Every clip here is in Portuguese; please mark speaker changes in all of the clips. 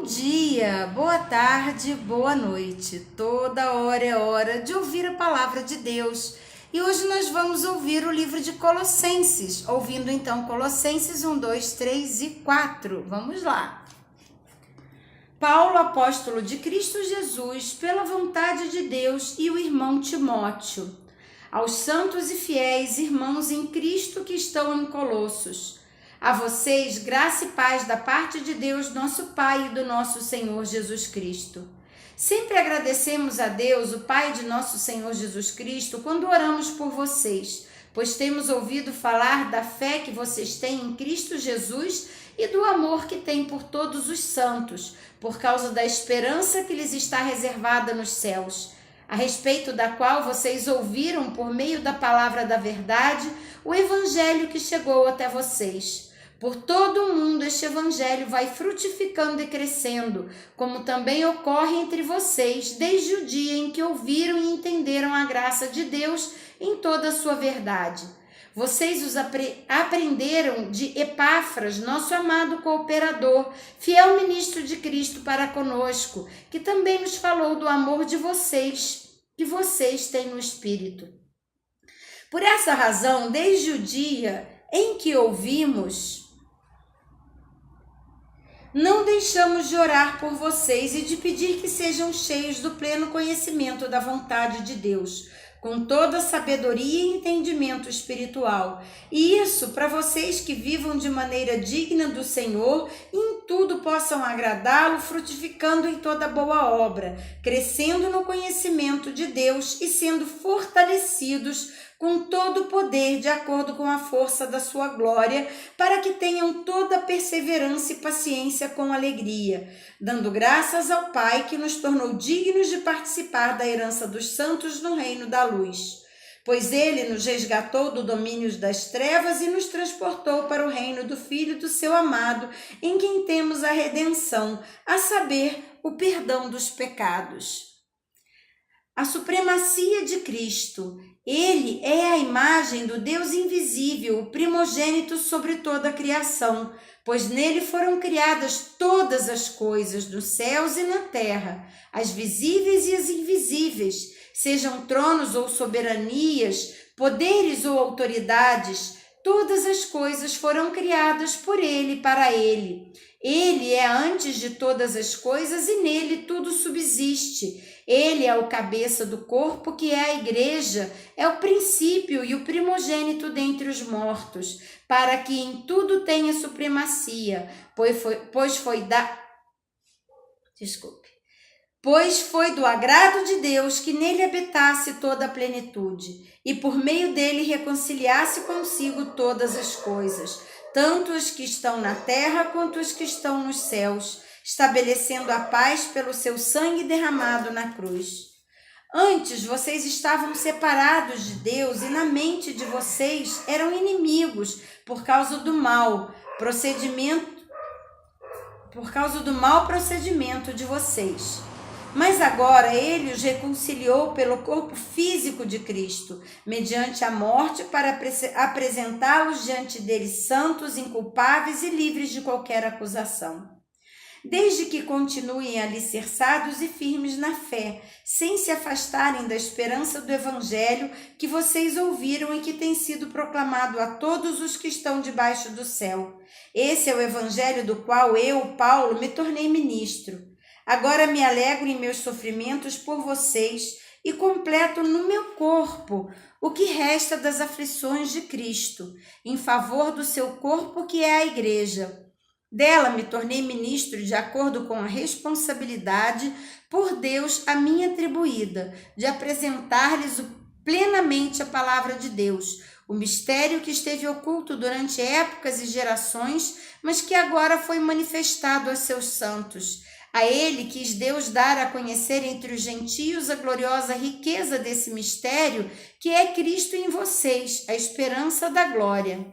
Speaker 1: Bom dia, boa tarde, boa noite. Toda hora é hora de ouvir a palavra de Deus. E hoje nós vamos ouvir o livro de Colossenses, ouvindo então Colossenses 1, 2, 3 e 4. Vamos lá. Paulo, apóstolo de Cristo Jesus, pela vontade de Deus, e o irmão Timóteo, aos santos e fiéis irmãos em Cristo que estão em Colossos. A vocês, graça e paz da parte de Deus, nosso Pai, e do nosso Senhor Jesus Cristo. Sempre agradecemos a Deus, o Pai de nosso Senhor Jesus Cristo, quando oramos por vocês, pois temos ouvido falar da fé que vocês têm em Cristo Jesus e do amor que têm por todos os santos, por causa da esperança que lhes está reservada nos céus, a respeito da qual vocês ouviram por meio da palavra da verdade o evangelho que chegou até vocês. Por todo o mundo este evangelho vai frutificando e crescendo, como também ocorre entre vocês desde o dia em que ouviram e entenderam a graça de Deus em toda a sua verdade. Vocês os aprenderam de Epáfras, nosso amado cooperador, fiel ministro de Cristo para conosco, que também nos falou do amor de vocês, que vocês têm no Espírito. Por essa razão, desde o dia em que ouvimos, não deixamos de orar por vocês e de pedir que sejam cheios do pleno conhecimento da vontade de Deus, com toda sabedoria e entendimento espiritual. E isso para vocês que vivam de maneira digna do Senhor e em tudo possam agradá-lo, frutificando em toda boa obra, crescendo no conhecimento de Deus e sendo fortalecidos com todo o poder de acordo com a força da sua glória, para que tenham toda perseverança e paciência com alegria, dando graças ao Pai que nos tornou dignos de participar da herança dos santos no reino da luz. Pois ele nos resgatou do domínio das trevas e nos transportou para o reino do Filho do seu amado, em quem temos a redenção, a saber, o perdão dos pecados. A supremacia de Cristo. Ele é a imagem do Deus invisível, o primogênito sobre toda a criação, pois nele foram criadas todas as coisas, nos céus e na terra, as visíveis e as invisíveis, sejam tronos ou soberanias, poderes ou autoridades, todas as coisas foram criadas por ele e para ele. Ele é antes de todas as coisas e nele tudo subsiste. Ele é o cabeça do corpo, que é a igreja, é o princípio e o primogênito dentre os mortos, para que em tudo tenha supremacia, pois foi do agrado de Deus que nele habitasse toda a plenitude, e por meio dele reconciliasse consigo todas as coisas, tanto os que estão na terra quanto os que estão nos céus, estabelecendo a paz pelo seu sangue derramado na cruz. Antes vocês estavam separados de Deus e na mente de vocês eram inimigos por causa do mau procedimento de vocês. Mas agora ele os reconciliou pelo corpo físico de Cristo, mediante a morte, para apresentá-los diante dele santos, inculpáveis e livres de qualquer acusação. Desde que continuem alicerçados e firmes na fé, sem se afastarem da esperança do Evangelho que vocês ouviram e que tem sido proclamado a todos os que estão debaixo do céu. Esse é o Evangelho do qual eu, Paulo, me tornei ministro. Agora me alegro em meus sofrimentos por vocês e completo no meu corpo o que resta das aflições de Cristo, em favor do seu corpo que é a igreja. Dela me tornei ministro de acordo com a responsabilidade por Deus a mim atribuída, de apresentar-lhes plenamente a palavra de Deus, o mistério que esteve oculto durante épocas e gerações, mas que agora foi manifestado a seus santos. A ele quis Deus dar a conhecer entre os gentios a gloriosa riqueza desse mistério, que é Cristo em vocês, a esperança da glória.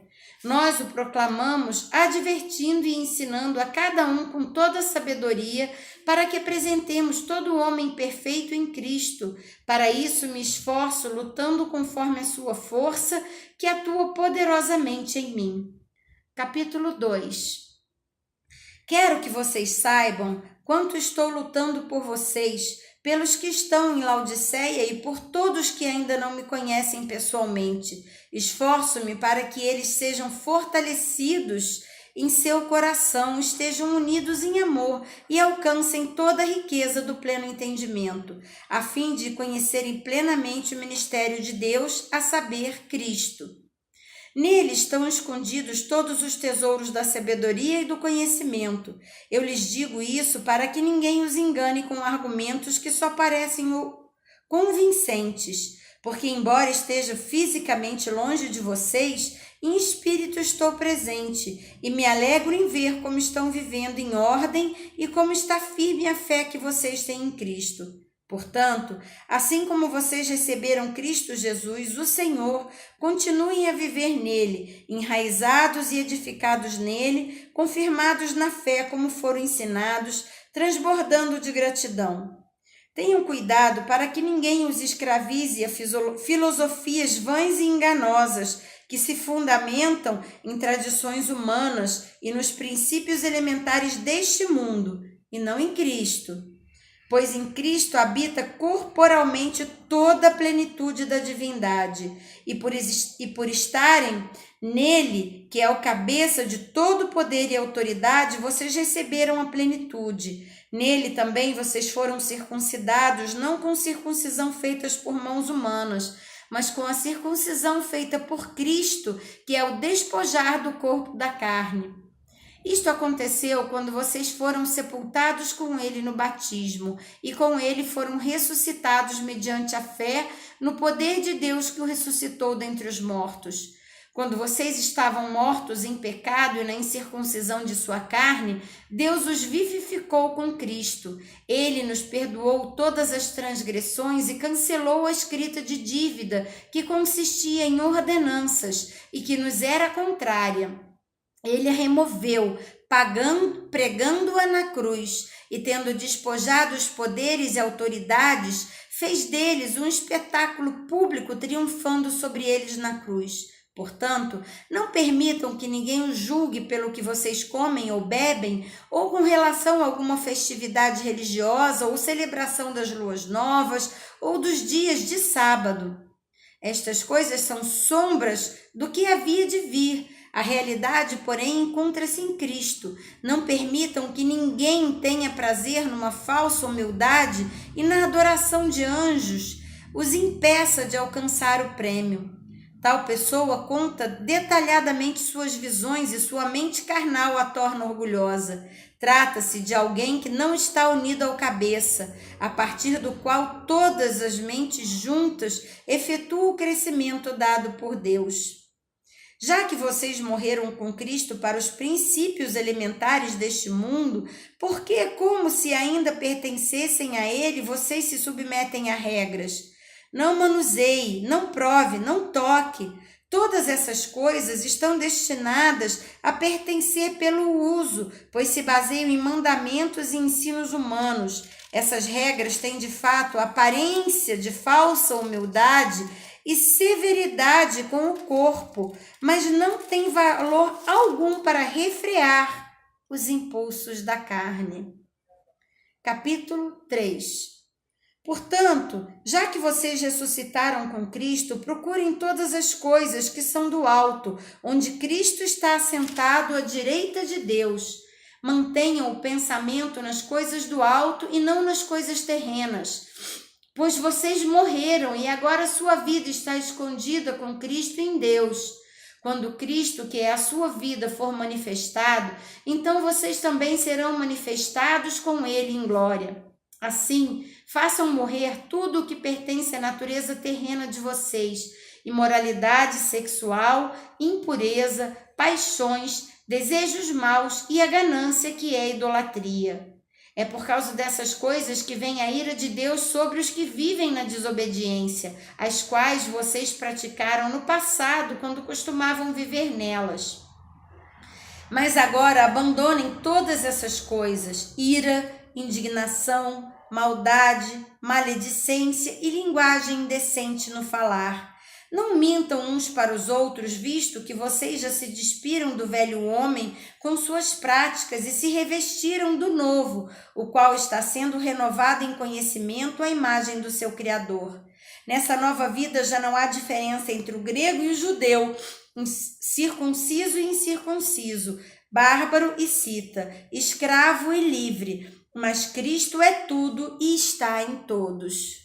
Speaker 1: Nós o proclamamos, advertindo e ensinando a cada um com toda sabedoria, para que apresentemos todo homem perfeito em Cristo. Para isso me esforço, lutando conforme a sua força, que atua poderosamente em mim. Capítulo 2. Quero que vocês saibam quanto estou lutando por vocês, pelos que estão em Laodiceia e por todos que ainda não me conhecem pessoalmente. Esforço-me para que eles sejam fortalecidos em seu coração, estejam unidos em amor e alcancem toda a riqueza do pleno entendimento, a fim de conhecerem plenamente o ministério de Deus, a saber, Cristo. Nele estão escondidos todos os tesouros da sabedoria e do conhecimento. Eu lhes digo isso para que ninguém os engane com argumentos que só parecem convincentes, porque embora esteja fisicamente longe de vocês, em espírito estou presente e me alegro em ver como estão vivendo em ordem e como está firme a fé que vocês têm em Cristo. Portanto, assim como vocês receberam Cristo Jesus, o Senhor, continuem a viver nele, enraizados e edificados nele, confirmados na fé como foram ensinados, transbordando de gratidão. Tenham cuidado para que ninguém os escravize a filosofias vãs e enganosas, que se fundamentam em tradições humanas e nos princípios elementares deste mundo, e não em Cristo. Pois em Cristo habita corporalmente toda a plenitude da divindade, e por estarem nele, que é o cabeça de todo poder e autoridade, vocês receberam a plenitude. Nele também vocês foram circuncidados, não com circuncisão feita por mãos humanas, mas com a circuncisão feita por Cristo, que é o despojar do corpo da carne. Isto aconteceu quando vocês foram sepultados com ele no batismo e com ele foram ressuscitados mediante a fé no poder de Deus que o ressuscitou dentre os mortos. Quando vocês estavam mortos em pecado e na incircuncisão de sua carne, Deus os vivificou com Cristo. Ele nos perdoou todas as transgressões e cancelou a escrita de dívida que consistia em ordenanças e que nos era contrária. Ele a removeu, pregando-a na cruz, e tendo despojado os poderes e autoridades, fez deles um espetáculo público, triunfando sobre eles na cruz. Portanto, não permitam que ninguém os julgue pelo que vocês comem ou bebem, ou com relação a alguma festividade religiosa, ou celebração das luas novas, ou dos dias de sábado. Estas coisas são sombras do que havia de vir. A realidade, porém, encontra-se em Cristo. Não permitam que ninguém tenha prazer numa falsa humildade e na adoração de anjos os impeça de alcançar o prêmio. Tal pessoa conta detalhadamente suas visões e sua mente carnal a torna orgulhosa. Trata-se de alguém que não está unido ao cabeça, a partir do qual todas as mentes juntas efetuam o crescimento dado por Deus. Já que vocês morreram com Cristo para os princípios elementares deste mundo, por que, como se ainda pertencessem a ele, vocês se submetem a regras? Não manuseie, não prove, não toque. Todas essas coisas estão destinadas a pertencer pelo uso, pois se baseiam em mandamentos e ensinos humanos. Essas regras têm, de fato, aparência de falsa humildade e severidade com o corpo, mas não tem valor algum para refrear os impulsos da carne. Capítulo 3. Portanto, já que vocês ressuscitaram com Cristo, procurem todas as coisas que são do alto, onde Cristo está assentado à direita de Deus. Mantenham o pensamento nas coisas do alto e não nas coisas terrenas. Pois vocês morreram e agora sua vida está escondida com Cristo em Deus. Quando Cristo, que é a sua vida, for manifestado, então vocês também serão manifestados com ele em glória. Assim, façam morrer tudo o que pertence à natureza terrena de vocês: imoralidade sexual, impureza, paixões, desejos maus e a ganância, que é idolatria. É por causa dessas coisas que vem a ira de Deus sobre os que vivem na desobediência, as quais vocês praticaram no passado, quando costumavam viver nelas. Mas agora abandonem todas essas coisas: ira, indignação, maldade, maledicência e linguagem indecente no falar. Não mintam uns para os outros, visto que vocês já se despiram do velho homem com suas práticas e se revestiram do novo, o qual está sendo renovado em conhecimento à imagem do seu Criador. Nessa nova vida já não há diferença entre o grego e o judeu, circunciso e incircunciso, bárbaro e cita, escravo e livre, mas Cristo é tudo e está em todos.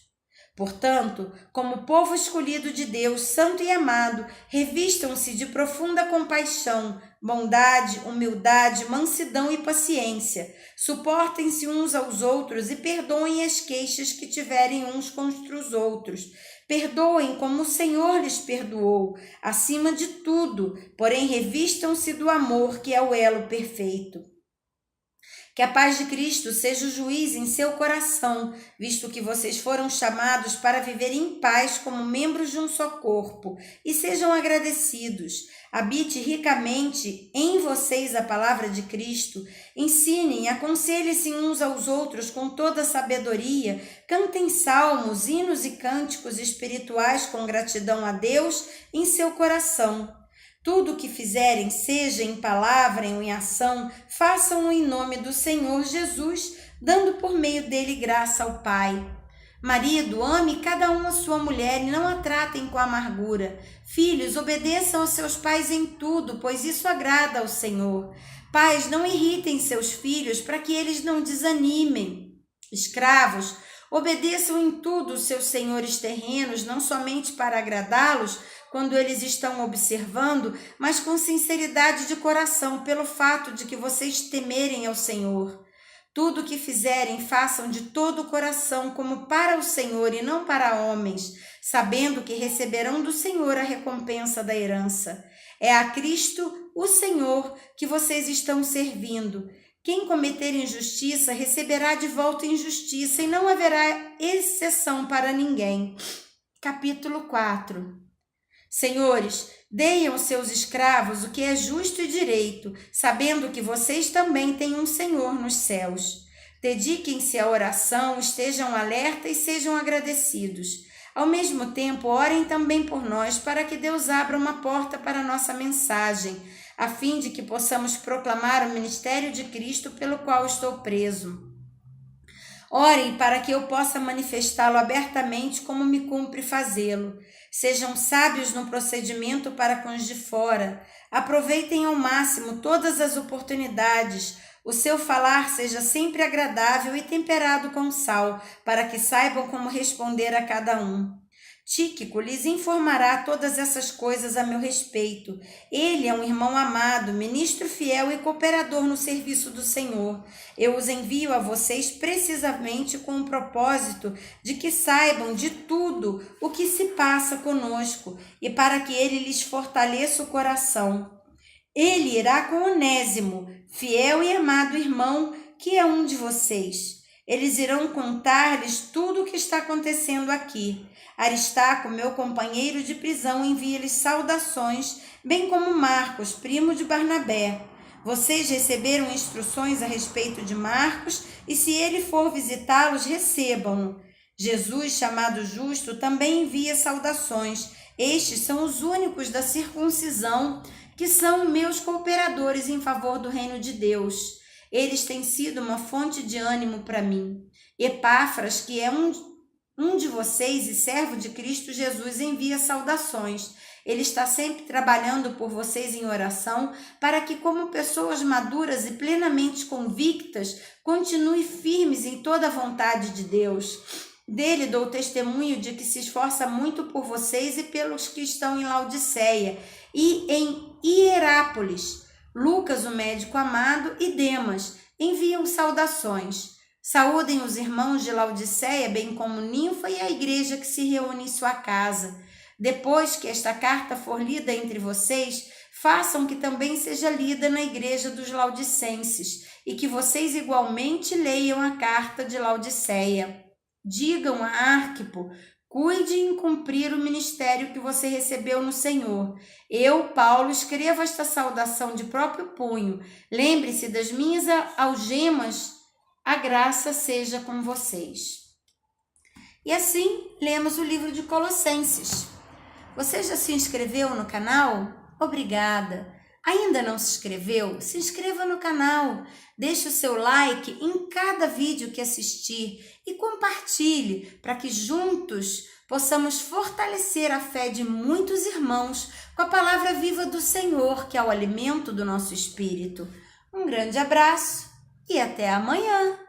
Speaker 1: Portanto, como povo escolhido de Deus, santo e amado, revistam-se de profunda compaixão, bondade, humildade, mansidão e paciência. Suportem-se uns aos outros e perdoem as queixas que tiverem uns contra os outros. Perdoem como o Senhor lhes perdoou, acima de tudo, porém revistam-se do amor, que é o elo perfeito. Que a paz de Cristo seja o juiz em seu coração, visto que vocês foram chamados para viver em paz como membros de um só corpo, e sejam agradecidos. Habite ricamente em vocês a palavra de Cristo. Ensinem, aconselhem-se uns aos outros com toda sabedoria. Cantem salmos, hinos e cânticos espirituais com gratidão a Deus em seu coração. Tudo o que fizerem, seja em palavra ou em ação, façam-no em nome do Senhor Jesus, dando por meio dele graça ao Pai. Marido, ame cada um a sua mulher e não a tratem com amargura. Filhos, obedeçam aos seus pais em tudo, pois isso agrada ao Senhor. Pais, não irritem seus filhos para que eles não desanimem. Escravos, obedeçam em tudo os seus senhores terrenos, não somente para agradá-los, quando eles estão observando, mas com sinceridade de coração, pelo fato de que vocês temerem ao Senhor. Tudo o que fizerem, façam de todo o coração, como para o Senhor e não para homens, sabendo que receberão do Senhor a recompensa da herança. É a Cristo, o Senhor, que vocês estão servindo. Quem cometer injustiça receberá de volta injustiça, e não haverá exceção para ninguém. Capítulo 4. Senhores, deem aos seus escravos o que é justo e direito, sabendo que vocês também têm um Senhor nos céus. Dediquem-se à oração, estejam alerta e sejam agradecidos. Ao mesmo tempo, orem também por nós, para que Deus abra uma porta para a nossa mensagem, a fim de que possamos proclamar o ministério de Cristo pelo qual estou preso. Orem para que eu possa manifestá-lo abertamente como me cumpre fazê-lo. Sejam sábios no procedimento para com os de fora. Aproveitem ao máximo todas as oportunidades. O seu falar seja sempre agradável e temperado com sal, para que saibam como responder a cada um. Tíquico lhes informará todas essas coisas a meu respeito. Ele é um irmão amado, ministro fiel e cooperador no serviço do Senhor. Eu os envio a vocês precisamente com o propósito de que saibam de tudo o que se passa conosco e para que ele lhes fortaleça o coração. Ele irá com Onésimo, fiel e amado irmão, que é um de vocês. Eles irão contar-lhes tudo o que está acontecendo aqui. Aristarco, meu companheiro de prisão, envia-lhes saudações, bem como Marcos, primo de Barnabé. Vocês receberam instruções a respeito de Marcos, e se ele for visitá-los, recebam-no. Jesus, chamado Justo, também envia saudações. Estes são os únicos da circuncisão que são meus cooperadores em favor do reino de Deus. Eles têm sido uma fonte de ânimo para mim. Epáfras, que é um de vocês e servo de Cristo Jesus, envia saudações. Ele está sempre trabalhando por vocês em oração, para que, como pessoas maduras e plenamente convictas, continue firmes em toda a vontade de Deus. Dele dou testemunho de que se esforça muito por vocês e pelos que estão em Laodiceia e em Hierápolis. Lucas, o médico amado, e Demas enviam saudações. Saúdem os irmãos de Laodiceia, bem como Ninfa e a igreja que se reúne em sua casa. Depois que esta carta for lida entre vocês, façam que também seja lida na igreja dos laodicenses, e que vocês igualmente leiam a carta de Laodiceia. Digam a Arquipo: cuide em cumprir o ministério que você recebeu no Senhor. Eu, Paulo, escrevo esta saudação de próprio punho. Lembre-se das minhas algemas. A graça seja com vocês. E assim, lemos o livro de Colossenses. Você já se inscreveu no canal? Obrigada! Ainda não se inscreveu? Se inscreva no canal, deixe o seu like em cada vídeo que assistir e compartilhe para que juntos possamos fortalecer a fé de muitos irmãos com a palavra viva do Senhor, que é o alimento do nosso espírito. Um grande abraço e até amanhã!